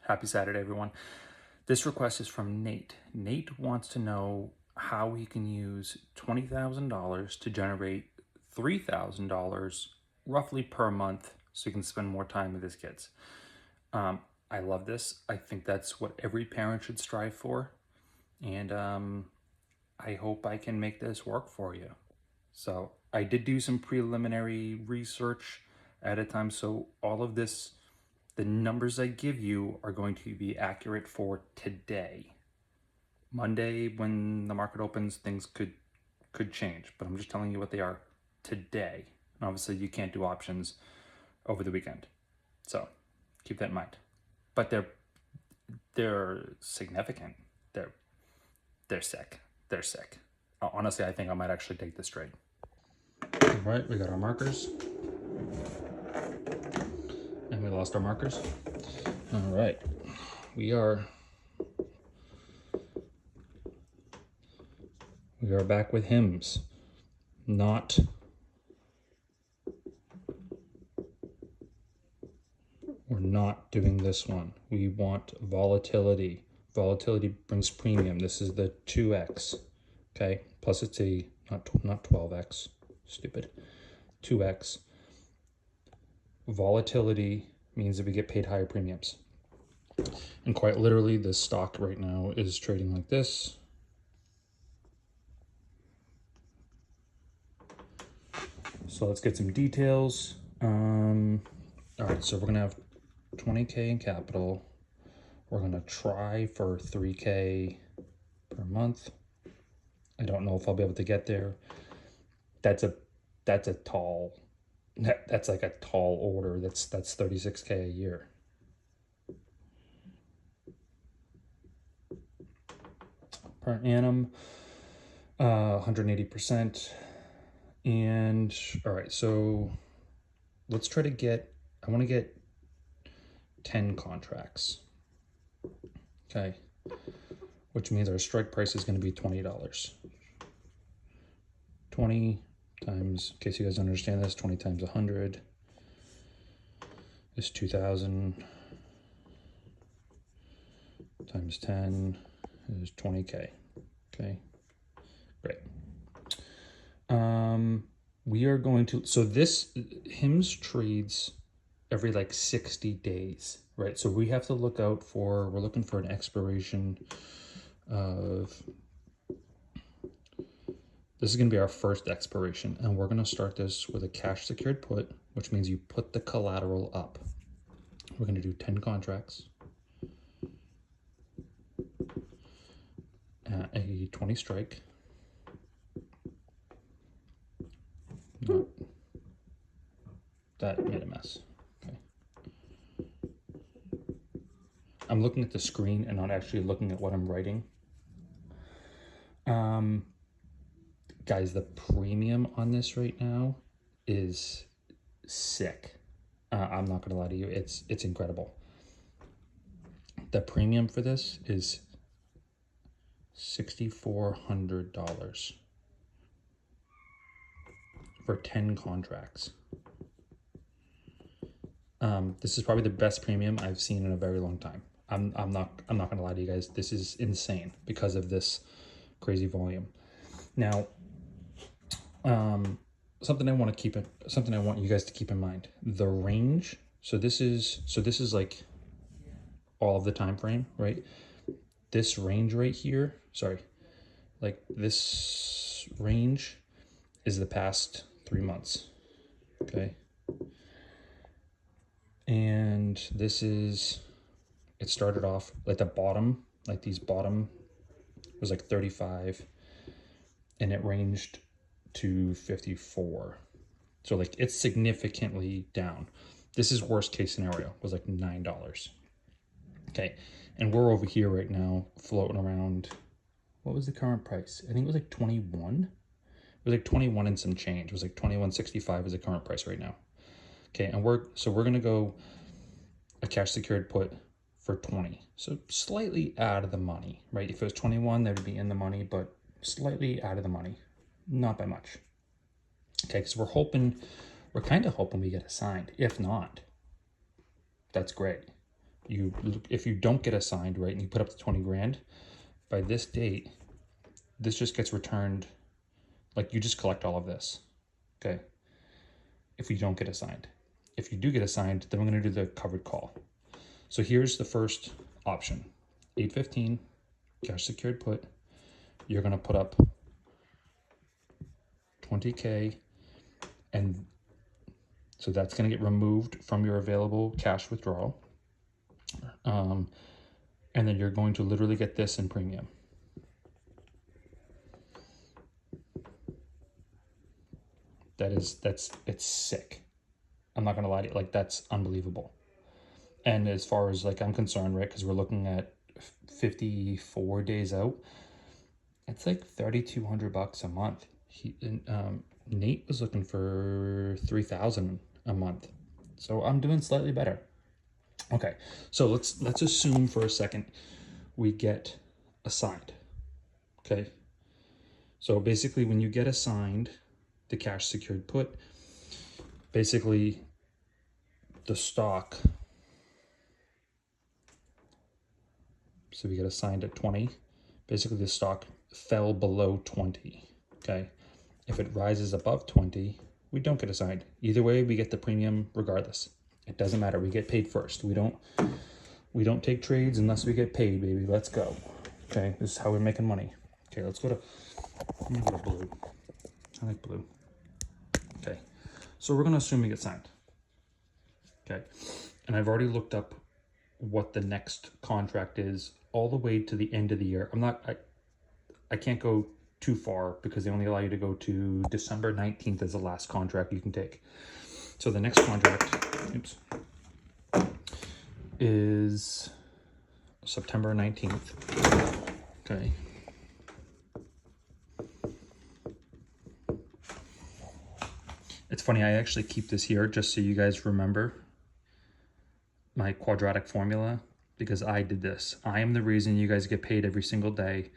Happy Saturday, everyone. This request is from Nate. Nate wants to know how he can use $20,000 to generate $3,000 roughly per month so he can spend more time with his kids. I love this. I think that's what every parent should strive for. And I hope I can make this work for you. So I did do some preliminary research at a time. So all of this, the numbers I give you are going to be accurate for today. Monday, when the market opens, things could change, but I'm just telling you what they are today. And obviously you can't do options over the weekend. So keep that in mind. But they're significant. They're sick. They're sick. Honestly, I think I might actually take this trade. All right, we got our markers. And we lost our markers. All right, we are back with hymns, not we're not doing this one. We want volatility. Volatility brings premium. This is the 2x, okay? Plus it's a, not 12x, stupid, 2x. Volatility means that we get paid higher premiums. And quite literally, this stock right now is trading like this. So let's get some details. All right, so we're gonna have 20K in capital. We're gonna try for 3K per month. I don't know if I'll be able to get there. That's a tall, that's like a tall order. That's 36K a year. Per annum, 180%. And all right, so let's try to get, I want to get 10 contracts. Okay, which means our strike price is going to be $20. 20 times, in case you guys don't understand this, 20 times 100 is 2,000 times 10 is 20K. Okay, great. We are going to, so this HIMS trades every like 60 days, right? So we have to look out for, we're looking for an expiration of, this is going to be our first expiration, and we're going to start this with a cash secured put, which means you put the collateral up. We're going to do 10 contracts at a 20 strike. No, that made a mess. Okay. I'm looking at the screen and not actually looking at what I'm writing. Guys, the premium on this right now is sick. I'm not gonna lie to you, it's incredible. The premium for this is $6,400 for 10 contracts. This is probably the best premium I've seen in a very long time. I'm not gonna lie to you guys. This is insane because of this crazy volume. Now, something I want you guys to keep in mind. The range. So this is like all of the time frame, right? This range right here. Sorry, like this range is the past 3 months. Okay. And this is, it started off like the bottom, like these bottom was like 35 and it ranged to 54. So like it's significantly down. This is worst case scenario, was like $9. Okay. And we're over here right now floating around. What was the current price? I think it was like 21. It was like 21 and some change. It was like 21.65 is the current price right now. Okay, and we're gonna go a cash secured put for 20. So slightly out of the money, right? If it was 21, that would be in the money, but slightly out of the money, not by much. Okay, because we're kind of hoping we get assigned. If not, that's great. if you don't get assigned, right, and you put up to 20 grand, by this date, this just gets returned, like you just collect all of this, okay? If you don't get assigned. If you do get assigned, then we're gonna do the covered call. So here's the first option, 815, cash secured put. You're gonna put up 20K, and so that's gonna get removed from your available cash withdrawal. And then you're going to literally get this in premium. It's sick. I'm not gonna lie to you, like that's unbelievable. And as far as like I'm concerned, right, because we're looking at 54 days out, it's like $3,200 a month. Nate was looking for 3,000 a month, so I'm doing slightly better. Okay, so let's assume for a second we get assigned. Okay, so basically when you get assigned the cash secured put, basically the stock, so we get assigned at 20, basically the stock fell below 20. Okay, if it rises above 20, we don't get assigned. Either way, we get the premium regardless. It doesn't matter. We get paid first. We don't take trades unless we get paid, baby. Let's go. Okay, this is how we're making money. Okay, I'm gonna go to blue. I like blue. Okay, so we're gonna assume we get signed. Okay, and I've already looked up what the next contract is all the way to the end of the year. I can't go too far because they only allow you to go to December 19th as the last contract you can take. So the next contract, is September 19th. Okay. It's funny, I actually keep this here just so you guys remember my quadratic formula, because I did this. I am the reason you guys get paid every single day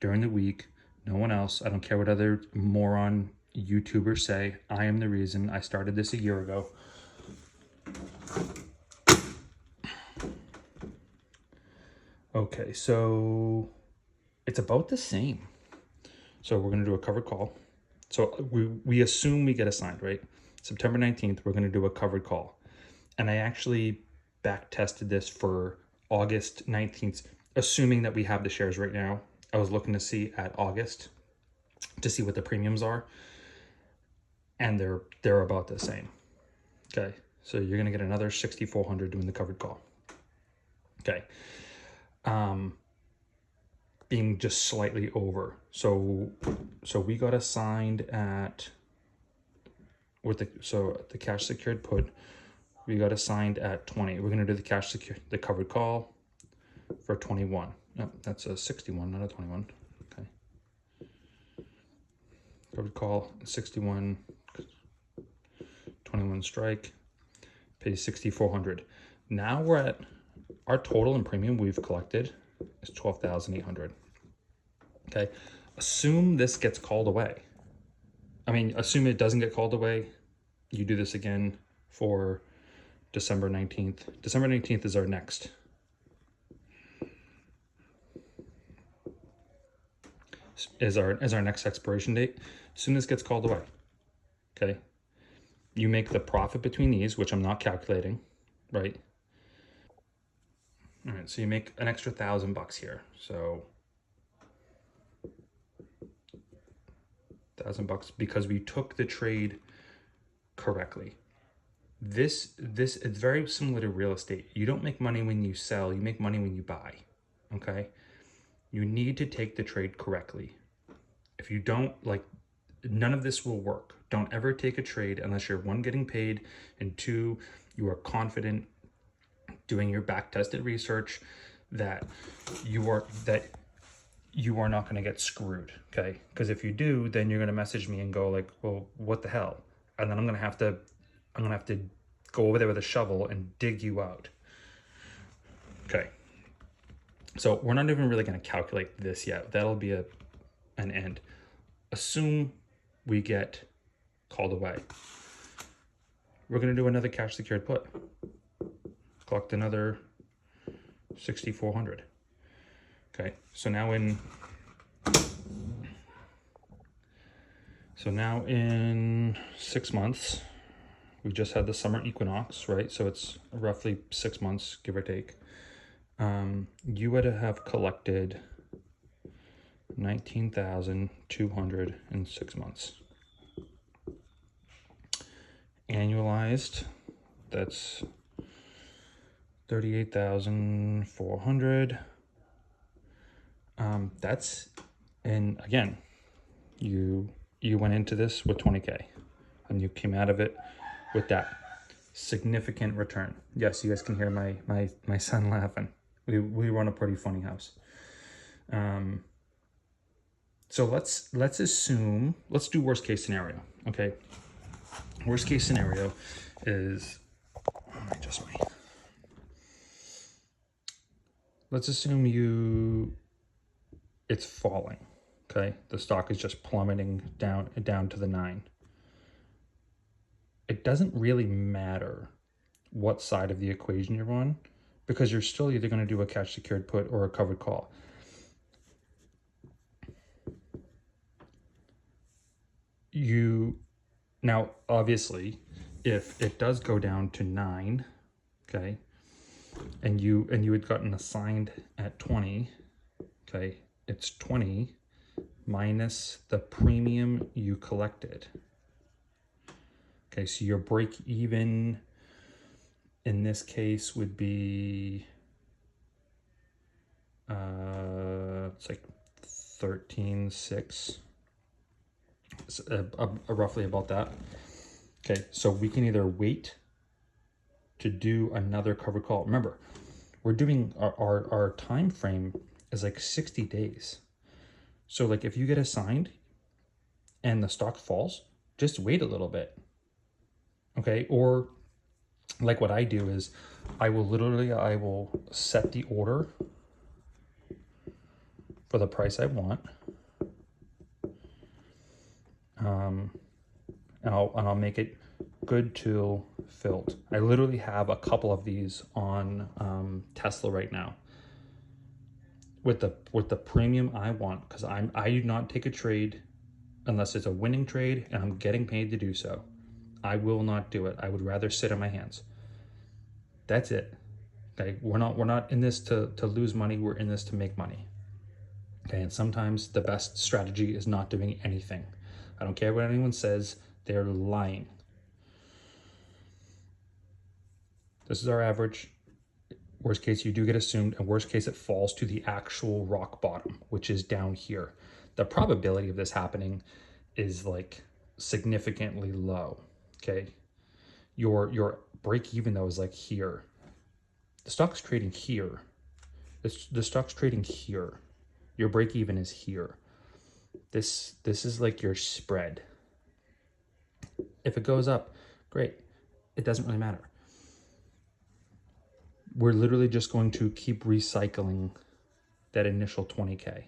during the week. No one else. I don't care what other moron YouTubers say. I am the reason. I started this a year ago. Okay, so it's about the same. So we're going to do a covered call. So we assume we get assigned, right? September 19th, we're going to do a covered call. And I actually back tested this for August 19th, assuming that we have the shares right now. I was looking to see at August to see what the premiums are, and they're about the same. Okay, so you're gonna get another 6,400 doing the covered call. Okay, being just slightly over. So we got assigned at the cash secured put. We got assigned at 20. We're gonna do the covered call for 21. No, that's a 61, not a 21. Okay. Covered call 61, 21 strike, pay 6,400. Now we're at our total in premium we've collected is 12,800. Okay. Assume this gets called away. I mean, assume it doesn't get called away. You do this again for December 19th. December 19th is our next. Is our next expiration date. As soon as this gets called away, okay, you make the profit between these, which I'm not calculating, right? All right, so you make an extra $1,000 here. So $1,000 because we took the trade correctly. This is very similar to real estate. You don't make money when you sell, you make money when you buy. Okay? You need to take the trade correctly. If you don't, like, none of this will work. Don't ever take a trade unless you're, one, getting paid, and two, you are confident doing your back tested research that you are not going to get screwed. Okay, because if you do, then you're going to message me and go like, well, what the hell? And then I'm going to have to go over there with a shovel and dig you out. Okay, so we're not even really going to calculate this yet. That'll be an end. Assume we get called away. We're going to do another cash secured put. Collect another 6,400. Okay, so now in 6 months, we just had the summer equinox, right? So it's roughly 6 months, give or take. You would have collected 19,200 in 6 months. Annualized, that's 38,400. And again, you went into this with 20K and you came out of it with that significant return. Yes, you guys can hear my son laughing. We run a pretty funny house. So let's assume, let's do worst case scenario. Okay, worst case scenario is, let's assume it's falling. Okay, the stock is just plummeting down to the 9. It doesn't really matter what side of the equation you're on, because you're still either going to do a cash secured put or a covered call. Now obviously, if it does go down to 9, okay, and you had gotten assigned at 20, okay, it's 20 minus the premium you collected. Okay, so your break even in this case would be it's like 13.6, roughly about that. Okay, so we can either wait to do another covered call. Remember, we're doing our time frame is like 60 days. So like if you get assigned and the stock falls, just wait a little bit. Okay, or like what I do is I will set the order for the price I want. And I'll make it good till filled. I literally have a couple of these on Tesla right now with the premium I want, because I do not take a trade unless it's a winning trade and I'm getting paid to do so. I will not do it. I would rather sit on my hands. That's it. Okay, we're not in this to lose money. We're in this to make money. Okay, and sometimes the best strategy is not doing anything. I don't care what anyone says, they're lying. This is our average. Worst case, you do get assumed, and worst case, it falls to the actual rock bottom, which is down here. The probability of this happening is like significantly low. Okay, your break even though is like here. The stock's trading here. The stock's trading here. Your break even is here. This is like your spread. If it goes up, great. It doesn't really matter. We're literally just going to keep recycling that initial 20K.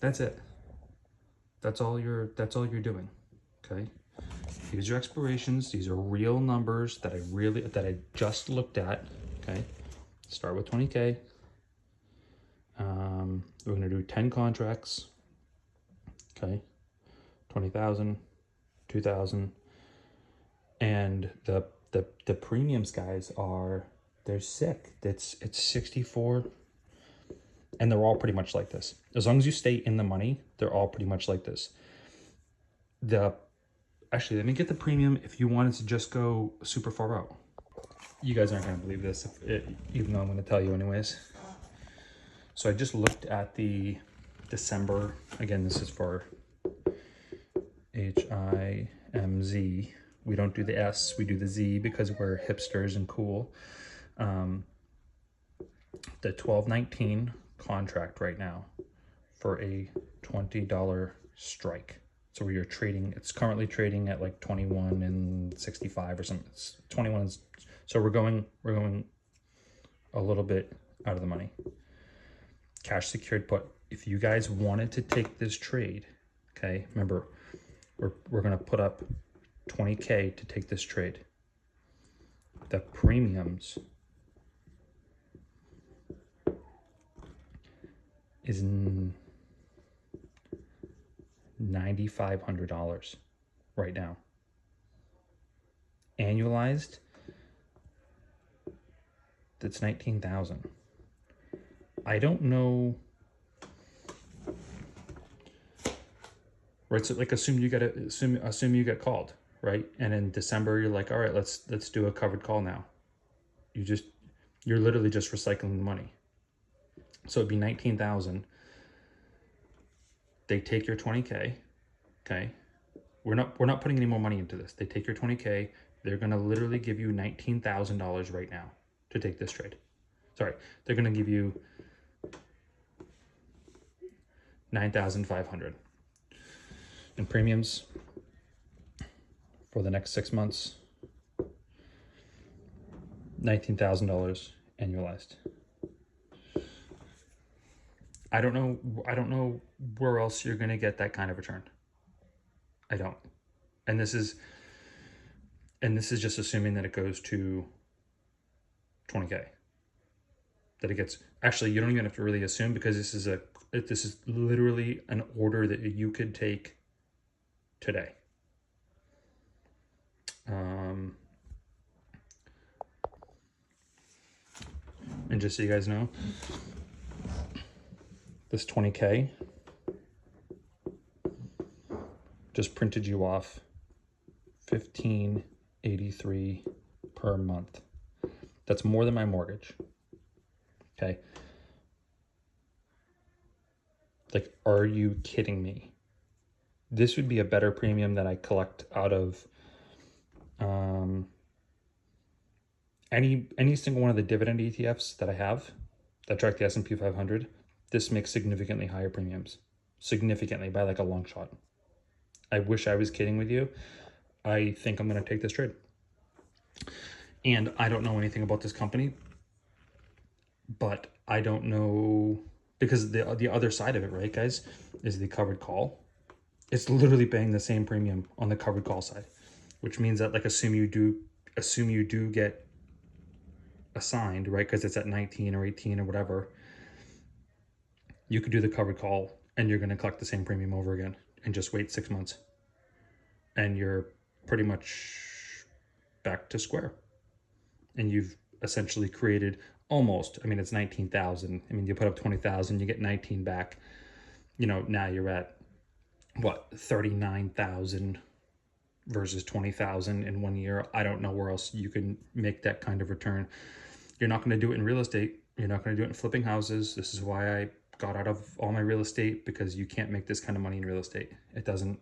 That's it. That's all you're doing. Okay. These are expirations. These are real numbers that I just looked at. Okay. Start with 20K. We're going to do 10 contracts. Okay. 20,000, 2,000. And the premiums, guys, they're sick. It's 64. And they're all pretty much like this. As long as you stay in the money, they're all pretty much like this. Actually, let me get the premium if you wanted to just go super far out. You guys aren't going to believe this, even though I'm going to tell you anyways. So I just looked at the December. Again, this is for HIMZ. We don't do the S, we do the Z because we're hipsters and cool. The 12.19 contract right now for a $20 strike. So we are trading, it's currently trading at like 21 and 65 or something. It's 21. So we're going a little bit out of the money. Cash secured put. If you guys wanted to take this trade, okay, remember, we're going to put up 20K to take this trade. The premiums is $9,500 right now. Annualized, that's 19,000. I don't know. Right, so like assume you get called, right? And in December you're like, all right, let's do a covered call now. You're literally just recycling the money. So it'd be 19,000. They take your 20K, okay? We're not putting any more money into this. They take your 20K. They're gonna literally give you $19,000 right now to take this trade. Sorry, they're gonna give you 9,500 in premiums for the next 6 months. $19,000 annualized. I don't know where else you're gonna get that kind of return. I don't. And this is just assuming that it goes to 20K. That it gets, actually, you don't even have to really assume, because this is literally an order that you could take today. And just so you guys know, this 20K just printed you off $1,583 per month. That's more than my mortgage. Okay. Like, are you kidding me? This would be a better premium that I collect out of any single one of the dividend ETFs that I have that track the S&P 500. This makes significantly higher premiums, significantly, by like a long shot. I wish I was kidding with you. I think I'm going to take this trade. And I don't know anything about this company, but I don't know, because the other side of it, right, guys, is the covered call. It's literally paying the same premium on the covered call side, which means that, like, assume you do get assigned, right, because it's at 19 or 18 or whatever, you could do the covered call and you're going to collect the same premium over again and just wait 6 months. And you're pretty much back to square. And you've essentially created almost, I mean, it's 19,000. I mean, you put up 20,000, you get 19 back. You know, now you're at what, 39,000 versus 20,000 in 1 year. I don't know where else you can make that kind of return. You're not going to do it in real estate. You're not going to do it in flipping houses. This is why I got out of all my real estate, because you can't make this kind of money in real estate. It doesn't